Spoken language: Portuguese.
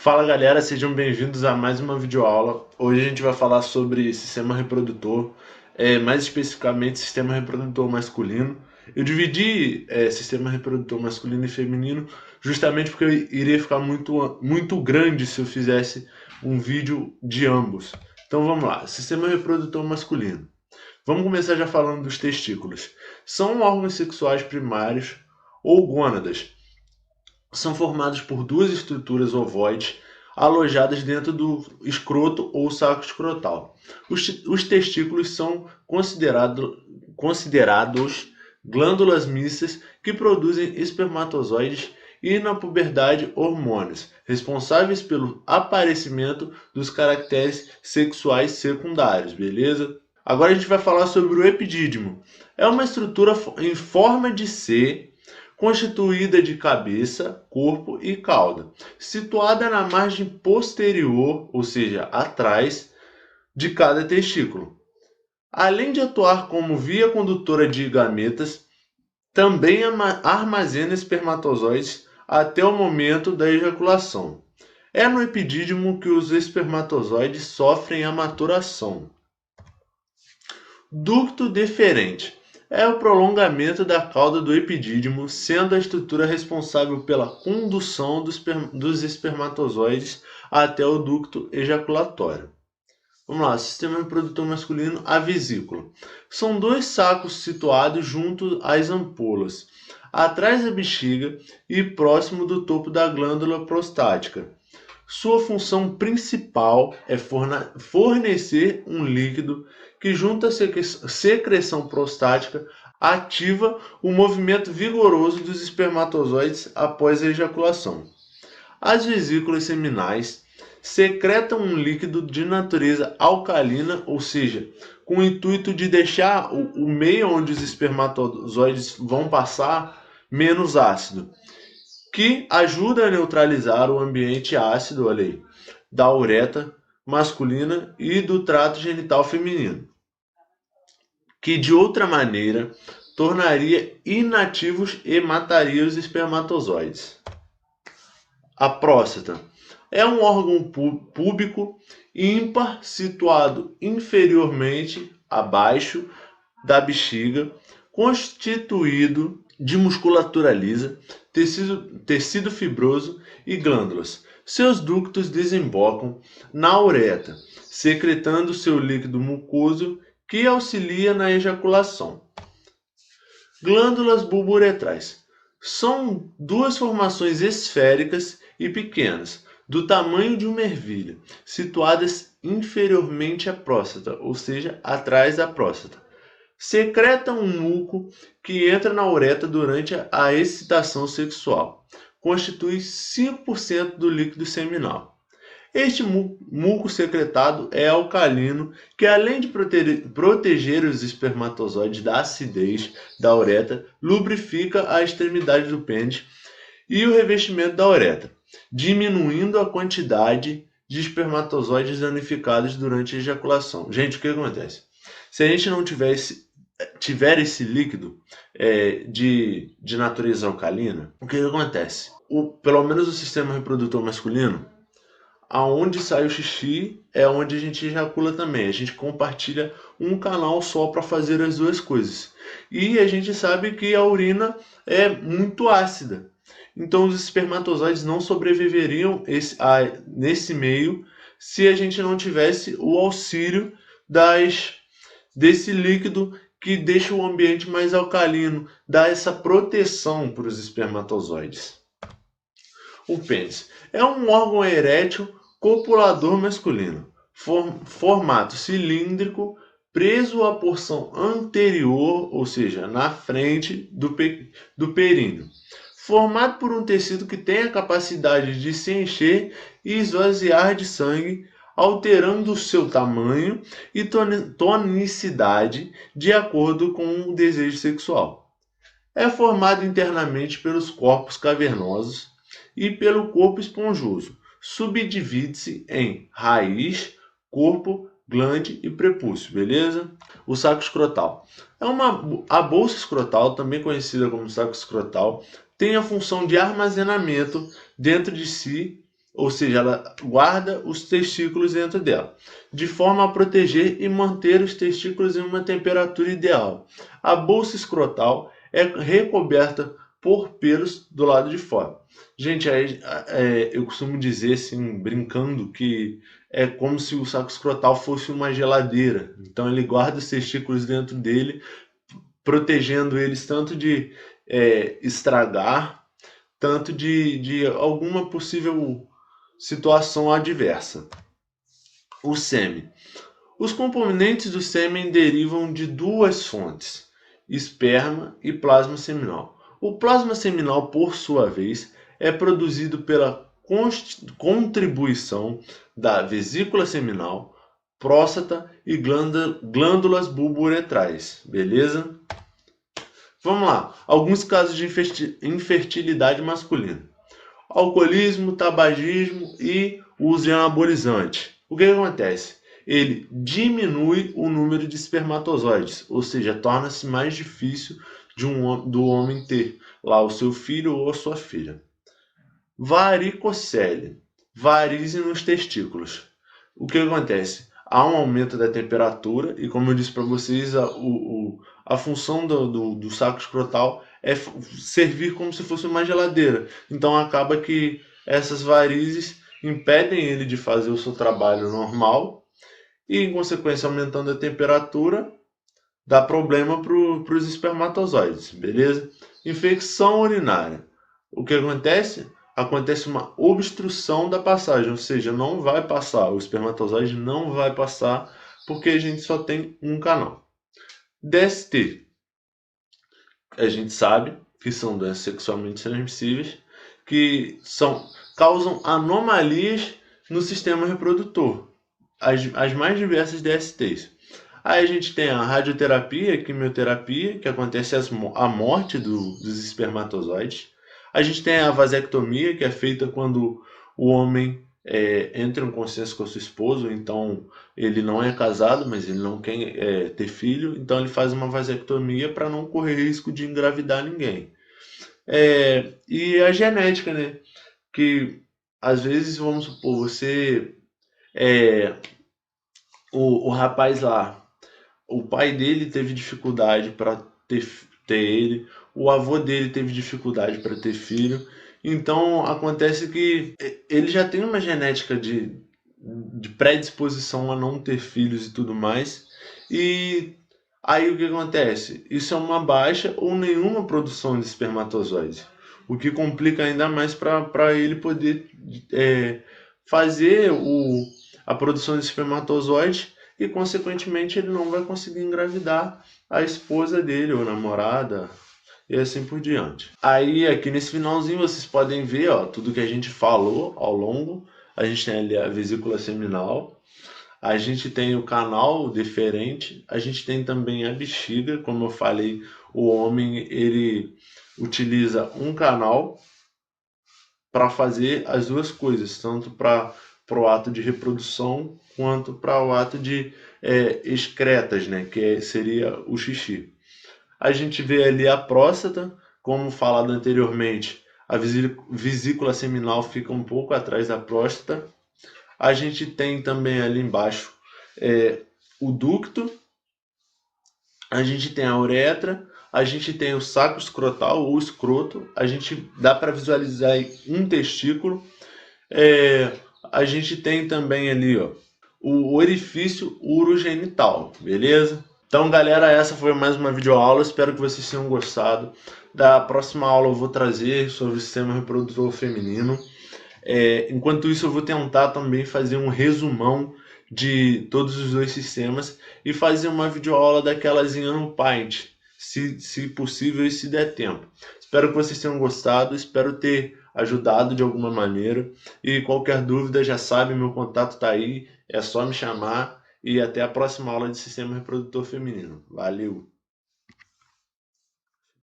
Fala galera, sejam bem-vindos a mais uma videoaula. Hoje a gente vai falar sobre sistema reprodutor, mais especificamente sistema reprodutor masculino. Eu dividi sistema reprodutor masculino e feminino justamente porque iria ficar muito grande se eu fizesse um vídeo de ambos. Então vamos lá, sistema reprodutor masculino. Vamos começar já falando dos testículos. São órgãos sexuais primários ou gônadas. São formados por duas estruturas ovoides alojadas dentro do escroto ou saco escrotal. Os testículos são considerados glândulas mistas que produzem espermatozoides e, na puberdade, hormônios, responsáveis pelo aparecimento dos caracteres sexuais secundários, beleza? Agora a gente vai falar sobre o epidídimo. É uma estrutura em forma de C, constituída de cabeça, corpo e cauda, situada na margem posterior, ou seja, atrás, de cada testículo. Além de atuar como via condutora de gametas, também armazena espermatozoides até o momento da ejaculação. É no epidídimo que os espermatozoides sofrem a maturação. Ducto deferente é o prolongamento da cauda do epidídimo, sendo a estrutura responsável pela condução dos espermatozoides até o ducto ejaculatório. Vamos lá, sistema reprodutor masculino, a vesícula. São dois sacos situados junto às ampolas, atrás da bexiga e próximo do topo da glândula prostática. Sua função principal é fornecer um líquido que, junto à secreção prostática, ativa o movimento vigoroso dos espermatozoides após a ejaculação. As vesículas seminais secretam um líquido de natureza alcalina, ou seja, com o intuito de deixar o meio onde os espermatozoides vão passar menos ácido, que ajuda a neutralizar o ambiente ácido, olha aí, da uretra masculina e do trato genital feminino, que de outra maneira tornaria inativos e mataria os espermatozoides. A próstata é um órgão púbico ímpar situado inferiormente abaixo da bexiga, constituído de musculatura lisa, tecido fibroso e glândulas. Seus ductos desembocam na uretra, secretando seu líquido mucoso que auxilia na ejaculação. Glândulas bulbouretrais são duas formações esféricas e pequenas, do tamanho de uma ervilha, situadas inferiormente à próstata, ou seja, atrás da próstata. Secretam um muco que entra na uretra durante a excitação sexual. Constitui 5% do líquido seminal. Este muco secretado é alcalino, que além de proteger os espermatozoides da acidez da uretra, lubrifica a extremidade do pênis e o revestimento da uretra, diminuindo a quantidade de espermatozoides danificados durante a ejaculação. Gente, o que acontece? Se a gente não tiver esse líquido de natureza alcalina, o que acontece? Pelo menos o sistema reprodutor masculino, aonde sai o xixi é onde a gente ejacula também. A gente compartilha um canal só para fazer as duas coisas. E a gente sabe que a urina é muito ácida. Então os espermatozoides não sobreviveriam nesse meio se a gente não tivesse o auxílio desse líquido que deixa o ambiente mais alcalino, dá essa proteção para os espermatozoides. O pênis é um órgão erétil copulador masculino, formato cilíndrico, preso à porção anterior, ou seja, na frente do períneo, formado por um tecido que tem a capacidade de se encher e esvaziar de sangue, alterando seu tamanho e tonicidade de acordo com o desejo sexual. É formado internamente pelos corpos cavernosos e pelo corpo esponjoso. Subdivide-se em raiz, corpo, glande e prepúcio, beleza? O saco escrotal. A bolsa escrotal, também conhecida como saco escrotal, tem a função de armazenamento dentro de si, ou seja, ela guarda os testículos dentro dela, de forma a proteger e manter os testículos em uma temperatura ideal. A bolsa escrotal é recoberta por pelos do lado de fora. Gente, eu costumo dizer assim, brincando, que é como se o saco escrotal fosse uma geladeira. Então ele guarda os testículos dentro dele, protegendo eles tanto de estragar, tanto de alguma possível situação adversa. O sêmen. Os componentes do sêmen derivam de duas fontes, esperma e plasma seminal. O plasma seminal, por sua vez, é produzido pela contribuição da vesícula seminal, próstata e glândulas bulbouretrais, beleza? Vamos lá, alguns casos de infertilidade masculina. Alcoolismo, tabagismo e uso de anabolizante. O que acontece? Ele diminui o número de espermatozoides, ou seja, torna-se mais difícil do homem ter lá o seu filho ou a sua filha. Varicocele, varize nos testículos. O que acontece? Há um aumento da temperatura e, como eu disse para vocês, a função do saco escrotal é servir como se fosse uma geladeira. Então acaba que essas varizes impedem ele de fazer o seu trabalho normal e, em consequência, aumentando a temperatura, dá problema para os espermatozoides, beleza? Infecção urinária. O que acontece? Acontece uma obstrução da passagem, ou seja, não vai passar, o espermatozoide não vai passar, porque a gente só tem um canal. DST, a gente sabe que são doenças sexualmente transmissíveis, que causam anomalias no sistema reprodutor, as mais diversas DSTs. Aí a gente tem a radioterapia, a quimioterapia, que acontece a morte dos espermatozoides. A gente tem a vasectomia, que é feita quando o homem entra em um consenso com a sua esposa, então ele não é casado, mas ele não quer ter filho, então ele faz uma vasectomia para não correr risco de engravidar ninguém. E a genética, né? Que às vezes, vamos supor, você o rapaz lá, o pai dele teve dificuldade para ter ele, o avô dele teve dificuldade para ter filho. Então acontece que ele já tem uma genética de predisposição a não ter filhos e tudo mais. E aí o que acontece? Isso é uma baixa ou nenhuma produção de espermatozoide. O que complica ainda mais para ele poder fazer a produção de espermatozoide e, consequentemente, ele não vai conseguir engravidar a esposa dele ou namorada e assim por diante. Aí, aqui nesse finalzinho, vocês podem ver tudo que a gente falou ao longo. A gente tem ali a vesícula seminal, a gente tem o canal deferente, a gente tem também a bexiga. Como eu falei, o homem ele utiliza um canal para fazer as duas coisas, tanto para o ato de reprodução quanto para o ato de excretas, né, que seria o xixi. A gente vê ali a próstata, como falado anteriormente, a vesícula seminal fica um pouco atrás da próstata. A gente tem também ali embaixo o ducto, a gente tem a uretra, a gente tem o saco escrotal ou escroto, a gente dá para visualizar aí um testículo, a gente tem também ali o orifício urogenital, beleza? Então, galera, essa foi mais uma videoaula, espero que vocês tenham gostado. Da próxima aula eu vou trazer sobre o sistema reprodutor feminino. Enquanto isso, eu vou tentar também fazer um resumão de todos os dois sistemas e fazer uma videoaula daquelas em Paint, se possível e se der tempo. Espero que vocês tenham gostado, espero ter ajudado de alguma maneira. E qualquer dúvida, já sabe, meu contato está aí, é só me chamar. E até a próxima aula de sistema reprodutor feminino. Valeu!